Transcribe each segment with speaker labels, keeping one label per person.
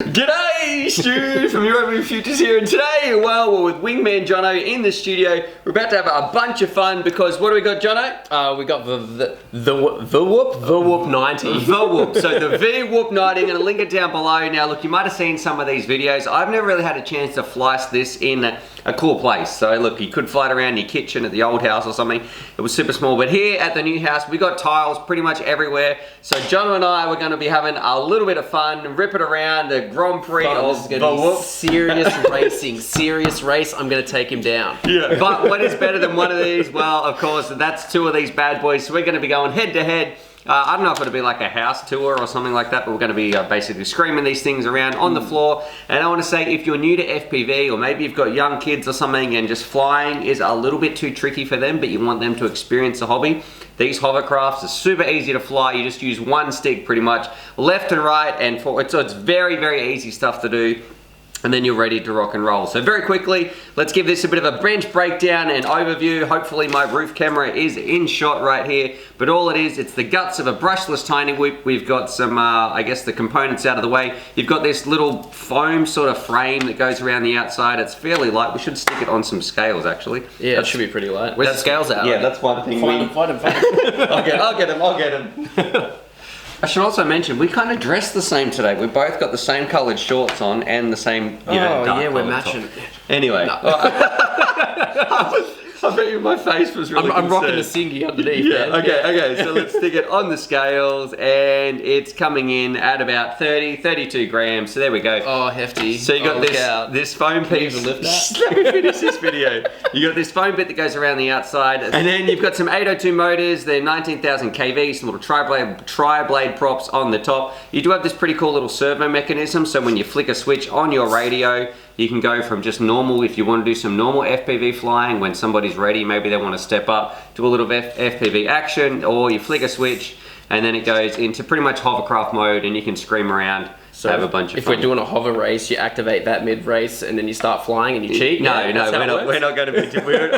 Speaker 1: G'day, Stu from UAVfutures here, and today, well, we're with Wingman Jono in the studio. We're about to have a bunch of fun because what do we got, Jono?
Speaker 2: We got the VWHOOP 90.
Speaker 1: VWHOOP. So the VWHOOP 90, I'm going to link it down below. Now, look, you might have seen some of these videos. I've never really had a chance to fly this in a cool place. So look, you could fly it around your kitchen at the old house or something. It was super small, but here at the new house, we got tiles pretty much everywhere. So Jono and I, we're going to be having a little bit of fun, rip it around the Grand Prix of VWHOOP.
Speaker 2: Serious racing, serious race. I'm going to take him down.
Speaker 1: Yeah. But what is better than one of these? Well, of course, that's two of these bad boys. So we're going to be going head to head. I don't know if it'll be like a house tour or something like that, but we're going to be basically screaming these things around on the floor. And I want to say, if you're new to FPV, or maybe you've got young kids or something, and just flying is a little bit too tricky for them, but you want them to experience the hobby, these hovercrafts are super easy to fly. You just use one stick pretty much, left and right, and forward. So it's very, very easy stuff to do. And then you're ready to rock and roll. So very quickly, let's give this a bit of a bench breakdown and overview. Hopefully my roof camera is in shot right here. But all it is, it's the guts of a brushless tiny whoop. We've got some, I guess, the components out of the way. You've got this little foam sort of frame that goes around the outside. It's fairly light. We should stick it on some scales, actually.
Speaker 2: Yeah, it should be pretty light.
Speaker 1: Where's the scales out? Yeah, that's one thing.
Speaker 2: Find him.
Speaker 1: I'll get him. I should also mention, we kind of dressed the same today. We both got the same coloured shorts on and the same, you know, dark
Speaker 2: yeah, we're
Speaker 1: coloured
Speaker 2: matching.
Speaker 1: top. Anyway.
Speaker 2: No.
Speaker 1: I bet you my face was really
Speaker 2: I'm rocking the singy underneath.
Speaker 1: Yeah, okay. So let's stick it on the scales, and it's coming in at about 32 grams. So there we go.
Speaker 2: Oh, hefty.
Speaker 1: So you got this foam piece.
Speaker 2: Can you even lift that?
Speaker 1: Let me finish this video. You got this foam bit that goes around the outside, and then you've got some 802 motors. They're 19,000 kV, some little tri-blade props on the top. You do have this pretty cool little servo mechanism, so when you flick a switch on your radio, you can go from just normal, if you want to do some normal FPV flying, when somebody's ready, maybe they want to step up, do a little FPV action, or you flick a switch, and then it goes into pretty much hovercraft mode, and you can scream around, so have a bunch of fun.
Speaker 2: If we're doing a hover race, you activate that mid-race, and then you start flying, and you cheat?
Speaker 1: No, we're not going to be...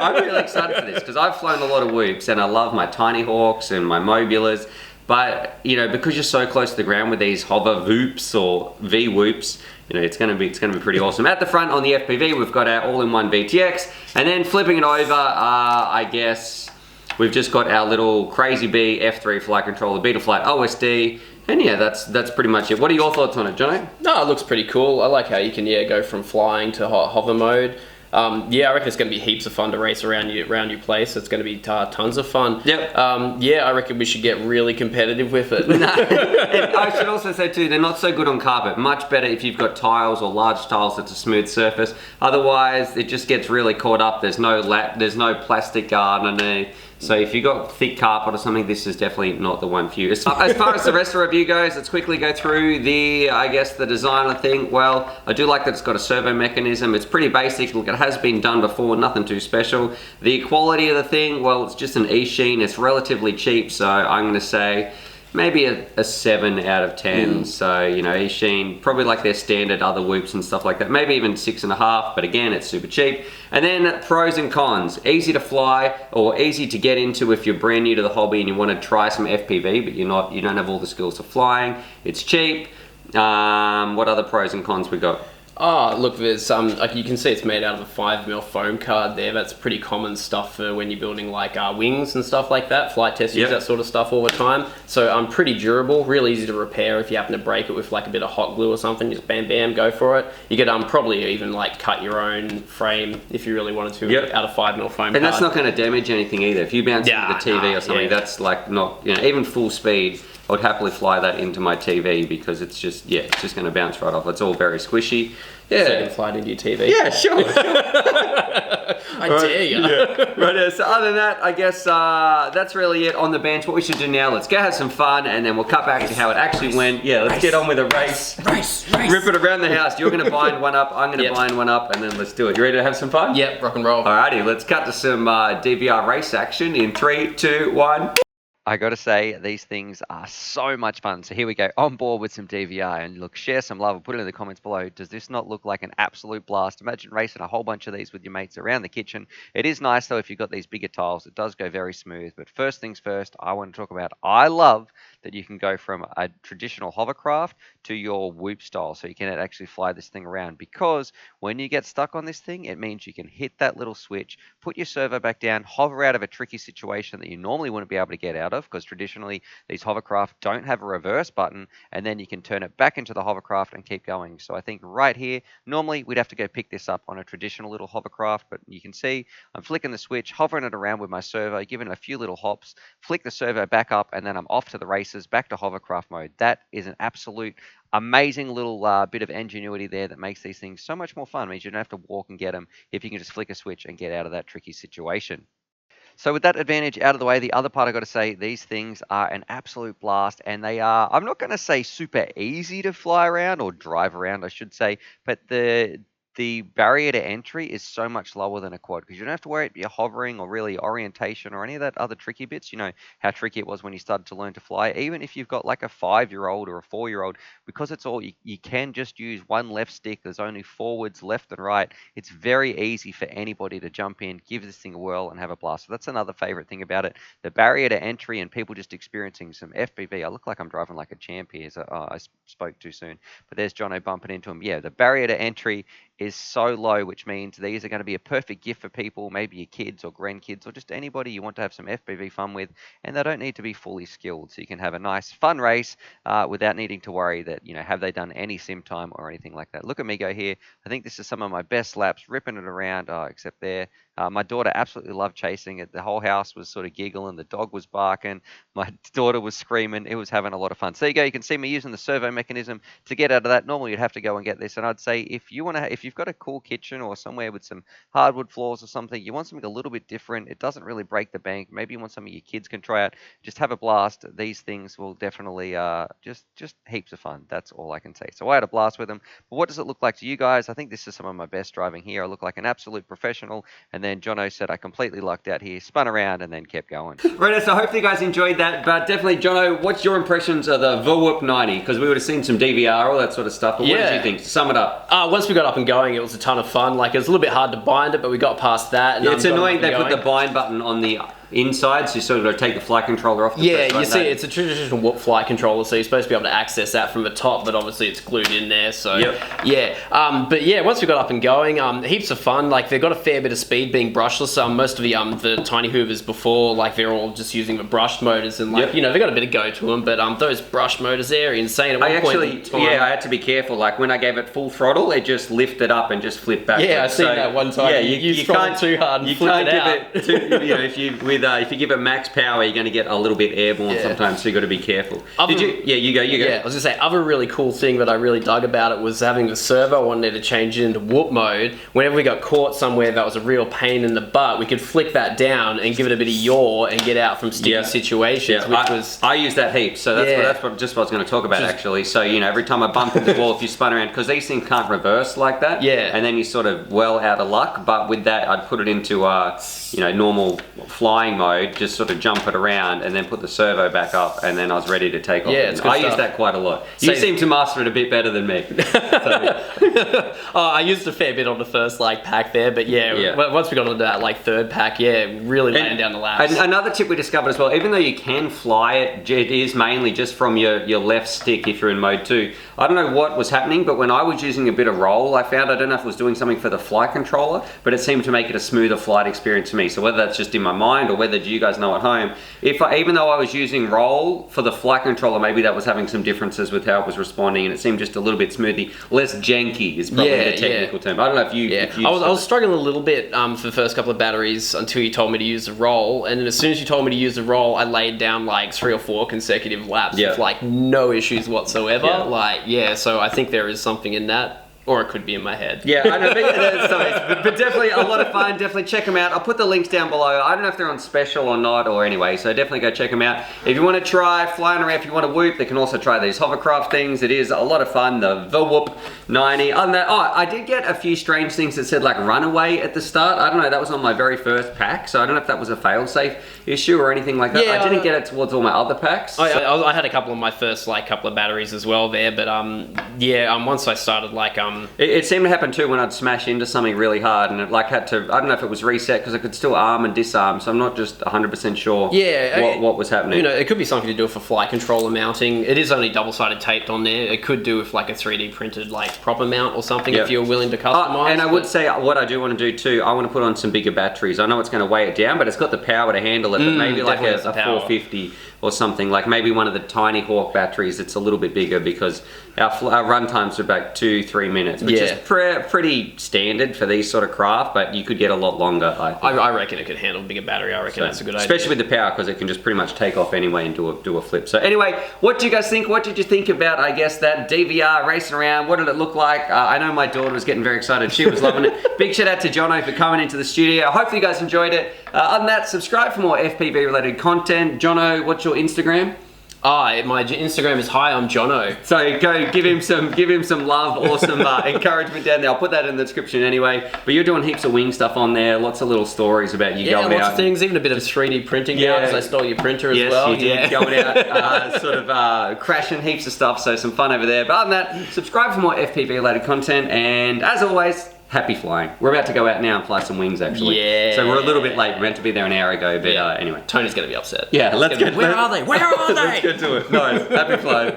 Speaker 1: I'm really excited for this, because I've flown a lot of whoops, and I love my Tiny Hawks and my Mobulas, but, you know, because you're so close to the ground with these hover whoops or V-whoops, you know, it's gonna be pretty awesome. At the front on the FPV, we've got our all-in-one VTX, and then flipping it over, I guess we've just got our little Crazy Bee F3 flight controller, Betaflight OSD, and yeah, that's pretty much it. What are your thoughts on it, Jono?
Speaker 2: No, it looks pretty cool. I like how you can go from flying to hover mode. Yeah, I reckon it's going to be heaps of fun to race around your place. It's going to be tons of fun.
Speaker 1: Yep.
Speaker 2: Yeah, I reckon we should get really competitive with it.
Speaker 1: No. And I should also say too, they're not so good on carpet. Much better if you've got tiles or large tiles that's a smooth surface. Otherwise, it just gets really caught up. There's no plastic underneath. So if you've got thick carpet or something, this is definitely not the one for you. As far as the rest of the review goes, let's quickly go through I guess, the design of the thing. Well, I do like that it's got a servo mechanism. It's pretty basic. Look, it has been done before, nothing too special. The quality of the thing, well, it's just an eachine. It's relatively cheap, so I'm going to say maybe a 7 out of 10. So, you know, eachine, probably like their standard other whoops and stuff like that. Maybe even 6.5, but again, it's super cheap. And then pros and cons. Easy to fly, or easy to get into if you're brand new to the hobby and you want to try some FPV, but you don't have all the skills for flying. It's cheap. What other pros and cons we got?
Speaker 2: Oh, look, there's like you can see it's made out of a 5mm foam card there. That's pretty common stuff for when you're building like wings and stuff like that. Flight test use that sort of stuff all the time. So pretty durable, real easy to repair if you happen to break it with like a bit of hot glue or something. Just bam, go for it. You could probably even like cut your own frame if you really wanted to out of 5mm foam.
Speaker 1: And that's not going to damage anything either. If you bounce into the TV or something, that's like not, you know, even full speed. I would happily fly that into my TV because it's just going to bounce right off. It's all very squishy. Yeah.
Speaker 2: So you can fly it into your TV.
Speaker 1: Yeah, sure.
Speaker 2: I dare you.
Speaker 1: Yeah. Right, so other than that, I guess that's really it on the bench. What we should do now, let's go have some fun, and then we'll cut back to how it actually went. Yeah, let's get on with a race.
Speaker 2: Race.
Speaker 1: Rip it around the house. You're going to bind one up, I'm going to bind one up, and then let's do it. You ready to have some fun?
Speaker 2: Yep, rock and roll.
Speaker 1: Alrighty, let's cut to some DVR race action in 3, 2, 1. I got to say, these things are so much fun. So here we go, on board with some DVR. And look, share some love and put it in the comments below. Does this not look like an absolute blast? Imagine racing a whole bunch of these with your mates around the kitchen. It is nice, though, if you've got these bigger tiles. It does go very smooth. But first things first, I want to talk about, I love
Speaker 3: that you can go from a traditional hovercraft to your Whoop style, so you can actually fly this thing around. Because when you get stuck on this thing, it means you can hit that little switch, put your servo back down, hover out of a tricky situation that you normally wouldn't be able to get out of, because traditionally these hovercraft don't have a reverse button, and then you can turn it back into the hovercraft and keep going. So I think right here, normally we'd have to go pick this up on a traditional little hovercraft, but you can see I'm flicking the switch, hovering it around with my servo, giving it a few little hops, flick the servo back up, and then I'm off to the races, back to hovercraft mode. That is an absolute amazing little bit of ingenuity there that makes these things so much more fun. It means you don't have to walk and get them if you can just flick a switch and get out of that tricky situation. So with that advantage out of the way, the other part I've got to say, these things are an absolute blast, and they are, I'm not going to say super easy to fly around or drive around, I should say, but the barrier to entry is so much lower than a quad, because you don't have to worry about your hovering or really orientation or any of that other tricky bits. You know how tricky it was when you started to learn to fly. Even if you've got like a 5-year-old or a 4-year-old, because it's all, you can just use one left stick. There's only forwards, left and right. It's very easy for anybody to jump in, give this thing a whirl and have a blast. So that's another favorite thing about it. The barrier to entry and people just experiencing some FPV. I look like I'm driving like a champ here. So, I spoke too soon. But there's Jono bumping into him. Yeah, the barrier to entry is so low, which means these are going to be a perfect gift for people, maybe your kids or grandkids or just anybody you want to have some FPV fun with, and they don't need to be fully skilled. So you can have a nice fun race without needing to worry that, you know, have they done any sim time or anything like that. Look at me go here. I think this is some of my best laps, ripping it around, except there. My daughter absolutely loved chasing it. The whole house was sort of giggling. The dog was barking. My daughter was screaming. It was having a lot of fun. So there you go. You can see me using the servo mechanism to get out of that. Normally, you'd have to go and get this. And I'd say if you've got a cool kitchen or somewhere with some hardwood floors or something, you want something a little bit different. It doesn't really break the bank. Maybe you want something your kids can try out. Just have a blast. These things will definitely just heaps of fun. That's all I can say. So I had a blast with them. But what does it look like to you guys? I think this is some of my best driving here. I look like an absolute professional. And then Jono said I completely lucked out here, spun around, and then kept going.
Speaker 1: Right, so hopefully you guys enjoyed that, but definitely, Jono, what's your impressions of the VWHOOP 90? Because we would have seen some DVR, all that sort of stuff, but what did you think? Sum it up.
Speaker 2: Once we got up and going, it was a ton of fun. Like, it was a little bit hard to bind it, but we got past that. And
Speaker 1: it's annoying they put the bind button on the inside, so you sort of got to take the flight controller off.
Speaker 2: You see, it's a traditional Whoop flight controller, so you're supposed to be able to access that from the top, but obviously it's glued in there. So but yeah, once we got up and going, heaps of fun. Like, they've got a fair bit of speed being brushless. Most of the tiny Hoovers before, like, they're all just using the brushed motors, and like, you know, they got a bit of go to them, but those brush motors there are insane. At one point in time,
Speaker 1: I had to be careful. Like, when I gave it full throttle, it just lifted up and just flipped back.
Speaker 2: Yeah, I seen that one time.
Speaker 1: Yeah,
Speaker 2: you can't too hard and flip it out.
Speaker 1: If you give it max power, you're going to get a little bit airborne sometimes, so you got to be careful. You go.
Speaker 2: Yeah, I was gonna say, other really cool thing that I really dug about it was having the servo on there to change it into Whoop mode. Whenever we got caught somewhere that was a real pain in the butt, we could flick that down and give it a bit of yaw and get out from sticky situations.
Speaker 1: I use that heaps, so that's what I was going to talk about actually. So, you know, every time I bump into the wall, if you spun around, because these things can't reverse like that, and then you sort of well out of luck. But with that, I'd put it into normal flying mode, just sort of jump it around and then put the servo back up, and then I was ready to take off. I use that quite a lot. You seem to master it a bit better than me.
Speaker 2: I used a fair bit on the first pack there, but once we got into that third pack, really laying down the laps.
Speaker 1: And another tip we discovered as well, even though you can fly it, it is mainly just from your left stick if you're in mode 2. I don't know what was happening, but when I was using a bit of roll, I found, I don't know if it was doing something for the flight controller, but it seemed to make it a smoother flight experience for me. So whether that's just in my mind or whether you guys know at home, even though I was using roll for the flight controller, maybe that was having some differences with how it was responding, and it seemed just a little bit smoothly, less janky is probably the technical term. I don't know if you
Speaker 2: I was struggling a little bit for the first couple of batteries until you told me to use the roll, and then as soon as you told me to use the roll, I laid down 3 or 4 consecutive laps with no issues whatsoever. So I think there is something in that. Or it could be in my head.
Speaker 1: Yeah, I know, but definitely a lot of fun. Definitely check them out. I'll put the links down below. I don't know if they're on special or not, or anyway, so definitely go check them out. If you want to try flying around, if you want to whoop, they can also try these hovercraft things. It is a lot of fun. The VWHOOP 90. I did get a few strange things that said runaway at the start. I don't know, that was on my very first pack, so I don't know if that was a fail-safe issue or anything like that. I didn't get it towards all my other packs.
Speaker 2: I had a couple of my first couple of batteries as well there, but once I started
Speaker 1: It seemed to happen too when I'd smash into something really hard, and it like had to. I don't know if it was reset because I could still arm and disarm, so I'm not just 100% sure. What was happening.
Speaker 2: You know, it could be something to do with a flight controller mounting. It is only double-sided taped on there. It could do with like a 3D printed like proper mount or something if you're willing to customize.
Speaker 1: And I would say what I do want to do too. I want to put on some bigger batteries. I know it's going to weigh it down, but it's got the power to handle it. But maybe like a 450 or something, like maybe one of the tiny Hawk batteries. It's a little bit bigger because our run times are about 2-3 minutes, which is pretty standard for these sort of craft. But you could get a lot longer.
Speaker 2: I reckon it could handle a bigger battery. I reckon that's a good idea,
Speaker 1: especially with the power, because it can just pretty much take off anyway and do a flip. So anyway, what do you guys think? What did you think about, I guess, that DVR racing around? What did it look like? I know my daughter was getting very excited. She was loving it. Big shout out to Jono for coming into the studio. Hopefully you guys enjoyed it. Other than that, subscribe for more FPV related content. Jono, what's your Instagram?
Speaker 2: My Instagram is hi, I'm Jono.
Speaker 1: So go give him some love or some encouragement down there. I'll put that in the description anyway. But you're doing heaps of wing stuff on there. Lots of little stories about you going out.
Speaker 2: Yeah, lots of things. Even a bit of 3D printing now because I stole your printer as well.
Speaker 1: Yes, you did. Going out, crashing heaps of stuff. So some fun over there. But other than that, subscribe for more FPV related content. And as always, happy flying. We're about to go out now and fly some wings, actually. Yeah. So we're a little bit late. We're meant to be there an hour ago, but anyway.
Speaker 2: Tony's going to be upset.
Speaker 1: Yeah, let's get.
Speaker 2: Where are they? Where are they?
Speaker 1: Let's get to it. Nice. Happy flying.